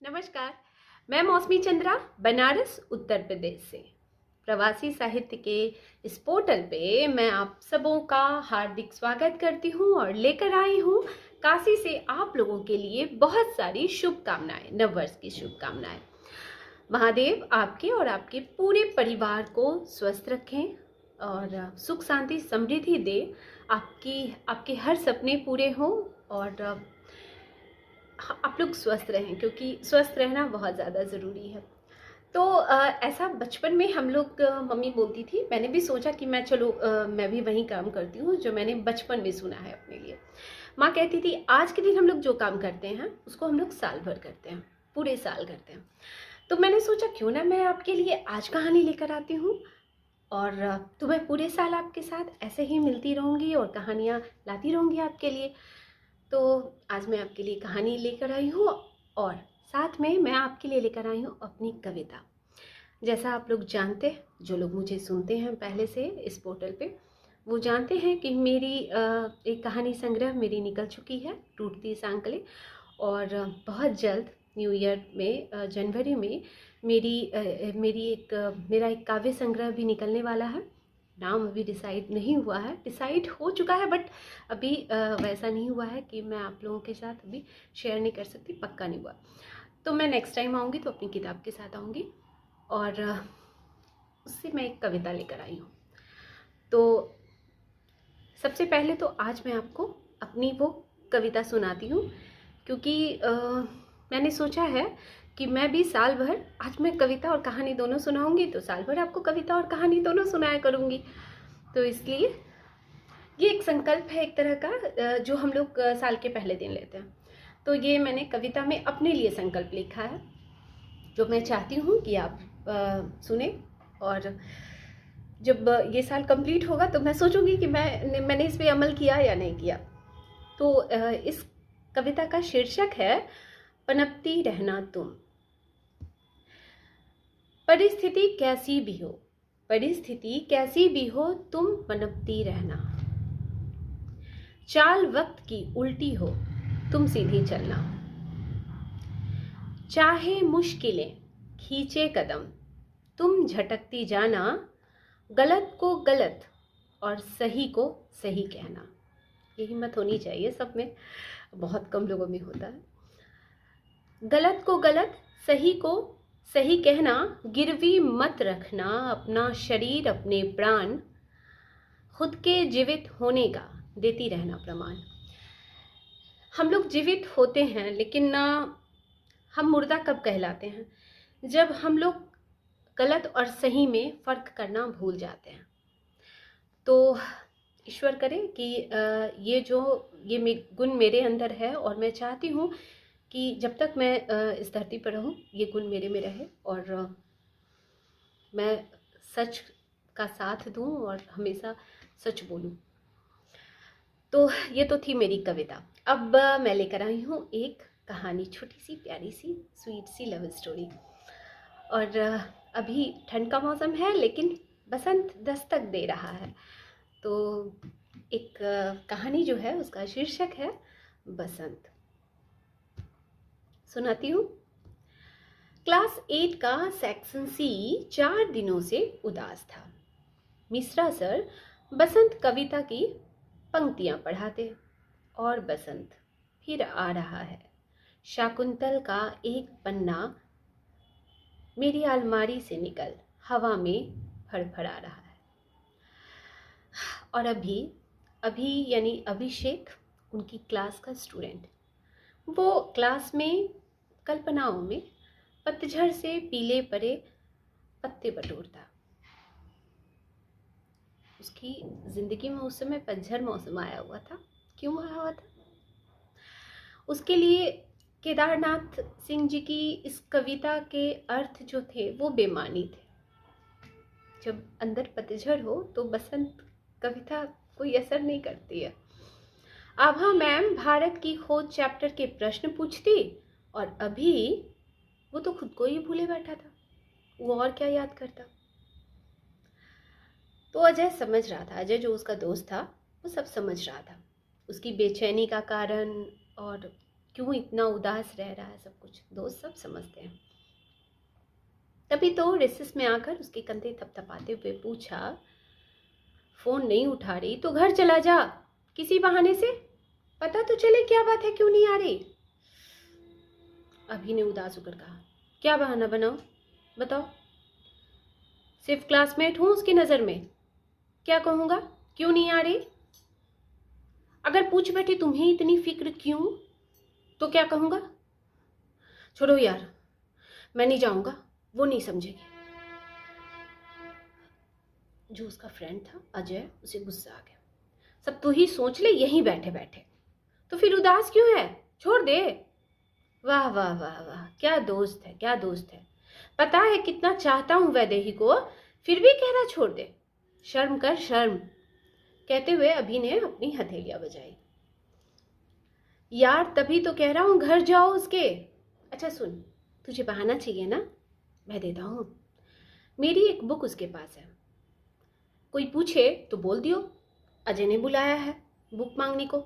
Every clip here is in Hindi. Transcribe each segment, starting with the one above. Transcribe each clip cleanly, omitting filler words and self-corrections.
नमस्कार। मैं मौसमी चंद्रा बनारस उत्तर प्रदेश से प्रवासी साहित्य के इस पोर्टल पे मैं आप सबों का हार्दिक स्वागत करती हूँ और लेकर आई हूँ काशी से आप लोगों के लिए बहुत सारी शुभकामनाएं, नववर्ष की शुभकामनाएं। महादेव आपके और आपके पूरे परिवार को स्वस्थ रखें और सुख शांति समृद्धि दे। आपके हर सपने पूरे हों और आप लोग स्वस्थ रहें, क्योंकि स्वस्थ रहना बहुत ज़्यादा ज़रूरी है। तो ऐसा बचपन में हम लोग, मम्मी बोलती थी, मैंने भी सोचा कि मैं भी वही काम करती हूँ जो मैंने बचपन में सुना है अपने लिए। माँ कहती थी आज के दिन हम लोग जो काम करते हैं उसको हम लोग साल भर करते हैं, पूरे साल करते हैं। तो मैंने सोचा क्यों ना मैं आपके लिए आज कहानी लेकर आती हूँ और तो मैं पूरे साल आपके साथ ऐसे ही मिलती रहूँगी और कहानियाँ लाती रहूँगी आपके लिए। तो आज मैं आपके लिए कहानी लेकर आई हूँ और साथ में मैं आपके लिए लेकर आई हूँ अपनी कविता। जैसा आप लोग जानते, जो लोग मुझे सुनते हैं पहले से इस पोर्टल पे, वो जानते हैं कि मेरी एक कहानी संग्रह मेरी निकल चुकी है, टूटती सांकलें। और बहुत जल्द न्यू ईयर में, जनवरी में मेरा एक काव्य संग्रह भी निकलने वाला है। नाम अभी डिसाइड नहीं हुआ है, डिसाइड हो चुका है बट अभी वैसा नहीं हुआ है कि मैं आप लोगों के साथ अभी शेयर नहीं कर सकती, पक्का नहीं हुआ। तो मैं नेक्स्ट टाइम आऊँगी तो अपनी किताब के साथ आऊँगी और उससे मैं एक कविता लेकर आई हूँ। तो सबसे पहले तो आज मैं आपको अपनी वो कविता सुनाती हूँ, क्योंकि मैंने सोचा है कि मैं भी साल भर, आज मैं कविता और कहानी दोनों सुनाऊंगी तो साल भर आपको कविता और कहानी दोनों सुनाया करूंगी। तो इसलिए ये एक संकल्प है एक तरह का, जो हम लोग साल के पहले दिन लेते हैं। तो ये मैंने कविता में अपने लिए संकल्प लिखा है, जो मैं चाहती हूँ कि आप सुने। और जब ये साल कंप्लीट होगा तो मैं सोचूंगी कि मैंने इस पे अमल किया या नहीं किया। तो इस कविता का शीर्षक है पनपती रहना तुम। परिस्थिति कैसी भी हो, परिस्थिति कैसी भी हो, तुम पनपती रहना। चाल वक्त की उल्टी हो, तुम सीधी चलना। चाहे मुश्किलें खींचे कदम, तुम झटकती जाना। गलत को गलत और सही को सही कहना। ये हिम्मत होनी चाहिए सब में, बहुत कम लोगों में होता है। गलत को गलत, सही को सही कहना। गिरवी मत रखना अपना शरीर अपने प्राण। खुद के जीवित होने का देती रहना प्रमाण। हम लोग जीवित होते हैं लेकिन ना, हम मुर्दा कब कहलाते हैं? जब हम लोग गलत और सही में फ़र्क करना भूल जाते हैं। तो ईश्वर करे कि ये गुण मेरे अंदर है और मैं चाहती हूँ कि जब तक मैं इस धरती पर रहूँ ये गुण मेरे में रहे और मैं सच का साथ दूँ और हमेशा सच बोलूँ। तो ये तो थी मेरी कविता। अब मैं लेकर आई हूँ एक कहानी, छोटी सी प्यारी सी स्वीट सी लव स्टोरी। और अभी ठंड का मौसम है लेकिन बसंत दस्तक दे रहा है। तो एक कहानी जो है उसका शीर्षक है बसंत। सुनाती हूँ। क्लास 8 का सेक्शन सी 4 दिनों से उदास था। मिश्रा सर बसंत कविता की पंक्तियां पढ़ाते और बसंत फिर आ रहा है। शाकुंतल का एक पन्ना मेरी अलमारी से निकल हवा में फड़फड़ा रहा है। और अभी यानी अभिषेक, उनकी क्लास का स्टूडेंट, वो क्लास में कल्पनाओं में पतझड़ से पीले पड़े पत्ते बटोरता। उसकी जिंदगी में उस समय पतझड़ मौसम आया हुआ था। क्यों आया हुआ था? उसके लिए केदारनाथ सिंह जी की इस कविता के अर्थ जो थे वो बेमानी थे। जब अंदर पतझड़ हो तो बसंत कविता कोई असर नहीं करती है। आभा मैम भारत की खोज चैप्टर के प्रश्न पूछती और अभी वो तो खुद को ही भूले बैठा था, वो और क्या याद करता। तो अजय समझ रहा था, अजय जो उसका दोस्त था वो सब समझ रहा था, उसकी बेचैनी का कारण और क्यों इतना उदास रह रहा है, सब कुछ दोस्त सब समझते हैं। तभी तो रिसेस में आकर उसके कंधे थपथपाते हुए पूछा, फोन नहीं उठा रही तो घर चला जा, किसी बहाने से पता तो चले क्या बात है, क्यों नहीं आ रही। अभी ने उदास होकर कहा, क्या बहाना बनाओ, बताओ। सिर्फ क्लासमेट हूं उसकी नजर में, क्या कहूंगा, क्यों नहीं आ रही। अगर पूछ बैठी तुम्हें इतनी फिक्र क्यों, तो क्या कहूंगा। छोड़ो यार, मैं नहीं जाऊंगा, वो नहीं समझेगी। जो उसका फ्रेंड था अजय, उसे गुस्सा आ गया। सब तू ही सोच ले यहीं बैठे बैठे, तो फिर उदास क्यों है, छोड़ दे। वाह वाह वाह वाह, क्या दोस्त है, क्या दोस्त है। पता है कितना चाहता हूं वैदेही को, फिर भी कह रहा छोड़ दे। शर्म कर शर्म। कहते हुए अभी ने अपनी हथेलियां बजाई। यार तभी तो कह रहा हूं घर जाओ उसके। अच्छा सुन, तुझे बहाना चाहिए ना, मैं देता हूं। मेरी एक बुक उसके पास है, कोई पूछे तो बोल दियो अजय ने बुलाया है बुक मांगने को,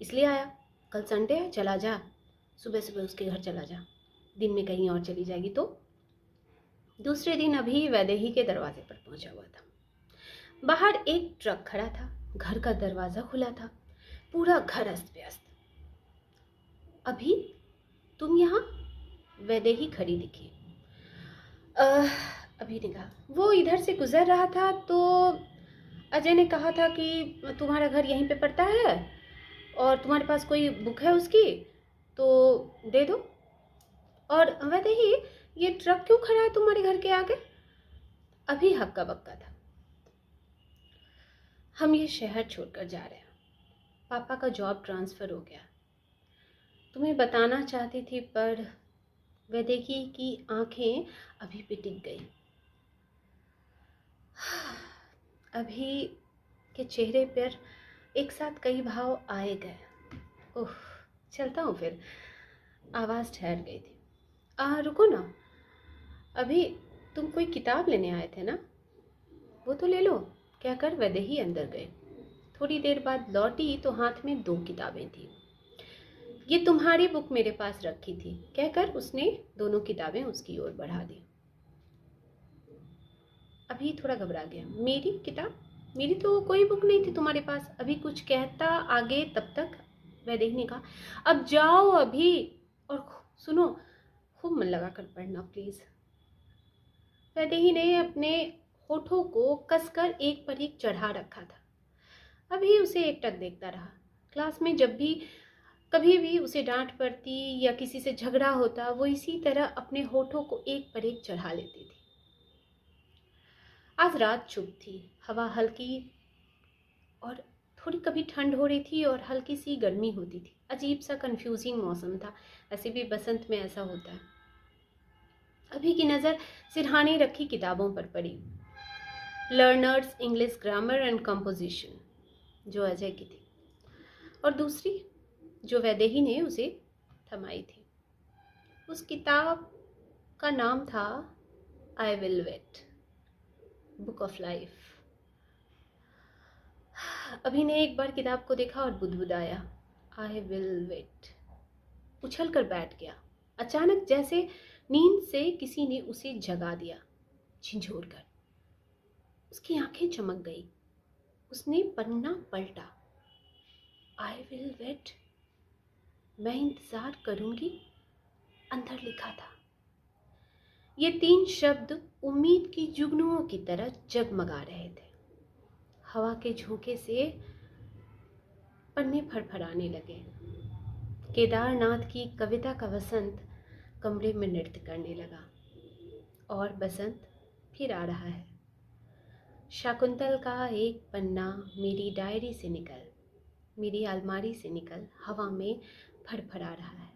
इसलिए आया। कल संडे है, चला जा, सुबह सुबह उसके घर चला जा, दिन में कहीं और चली जाएगी तो। दूसरे दिन अभी वैदेही के दरवाजे पर पहुंचा हुआ था। बाहर एक ट्रक खड़ा था, घर का दरवाजा खुला था, पूरा घर अस्त व्यस्त। अभी तुम यहाँ, वैदेही खड़ी दिखी। अभी ने कहा, वो इधर से गुजर रहा था तो अजय ने कहा था कि तुम्हारा घर यहीं पे पड़ता है और तुम्हारे पास कोई बुक है उसकी तो दे दो। और वैदेही, ये ट्रक क्यों खड़ा है तुम्हारे घर के आगे। अभी हक्का बक्का था। हम ये शहर छोड़कर जा रहे हैं, पापा का जॉब ट्रांसफ़र हो गया। तुम्हें बताना चाहती थी पर वैदेही की आंखें अभी भी टिक गई। अभी के चेहरे पर एक साथ कई भाव आए गए। ओह, चलता हूँ फिर। आवाज़ ठहर गई थी। रुको ना, अभी तुम कोई किताब लेने आए थे ना, वो तो ले लो, कहकर वैदेही अंदर गए। थोड़ी देर बाद लौटी तो हाथ में 2 किताबें थी। ये तुम्हारी बुक मेरे पास रखी थी, कहकर उसने दोनों किताबें उसकी ओर बढ़ा दी। अभी थोड़ा घबरा गया। मेरी किताब, मेरी तो कोई बुक नहीं थी तुम्हारे पास। अभी कुछ कहता आगे, तब तक वैदेही ने कहा, अब जाओ अभी, और सुनो, खूब मन लगा कर पढ़ना प्लीज। वैदेही ने अपने होठों को कसकर एक पर एक चढ़ा रखा था। अभी उसे एकटक देखता रहा। क्लास में जब भी कभी भी उसे डांट पड़ती या किसी से झगड़ा होता, वो इसी तरह अपने होठों को एक पर एक चढ़ा लेती थी। आज रात चुप थी, हवा हल्की और थोड़ी कभी ठंड हो रही थी और हल्की सी गर्मी होती थी। अजीब सा कंफ्यूजिंग मौसम था, ऐसे भी बसंत में ऐसा होता है। अभी की नज़र सिरहाने रखी किताबों पर पड़ी। Learners English grammar and composition, जो अजय की थी, और दूसरी जो वैदेही ने उसे थमाई थी। उस किताब का नाम था I will wait, book of life. अभी ने एक बार किताब को देखा और बुदबुदाया, आई विल वेट। उछल कर बैठ गया। अचानक जैसे नींद से किसी ने उसे जगा दिया, झिझोर कर। उसकी आंखें चमक गई। उसने पन्ना पलटा। आई विल वेट, मैं इंतजार करूंगी, अंदर लिखा था। ये 3 शब्द उम्मीद की जुगनुओं की तरह जगमगा रहे थे। हवा के झोंके से पन्ने फड़फड़ाने लगे। केदारनाथ की कविता का वसंत कमरे में नृत्य करने लगा। और बसंत फिर आ रहा है। शाकुंतल का एक पन्ना मेरी डायरी से निकल, मेरी अलमारी से निकल हवा में फड़फड़ा रहा है।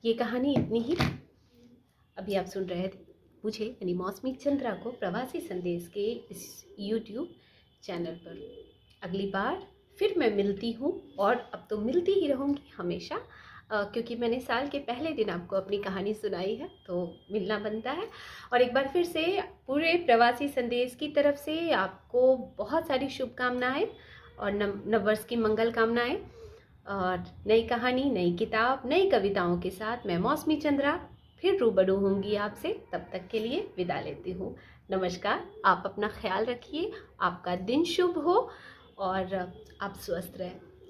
ये कहानी इतनी ही। अभी आप सुन रहे थे मुझे यानी मौसमी चंद्रा को प्रवासी संदेश के इस YouTube चैनल पर। अगली बार फिर मैं मिलती हूँ, और अब तो मिलती ही रहूँगी हमेशा, क्योंकि मैंने साल के पहले दिन आपको अपनी कहानी सुनाई है तो मिलना बनता है। और एक बार फिर से पूरे प्रवासी संदेश की तरफ से आपको बहुत सारी शुभकामनाएं और नववर्ष की मंगल कामनाएं। और नई कहानी, नई किताब, नई कविताओं के साथ मैं मौसमी चंद्रा फिर रूबरू होंगी आपसे। तब तक के लिए विदा लेती हूँ। नमस्कार। आप अपना ख्याल रखिए, आपका दिन शुभ हो और आप स्वस्थ रहें।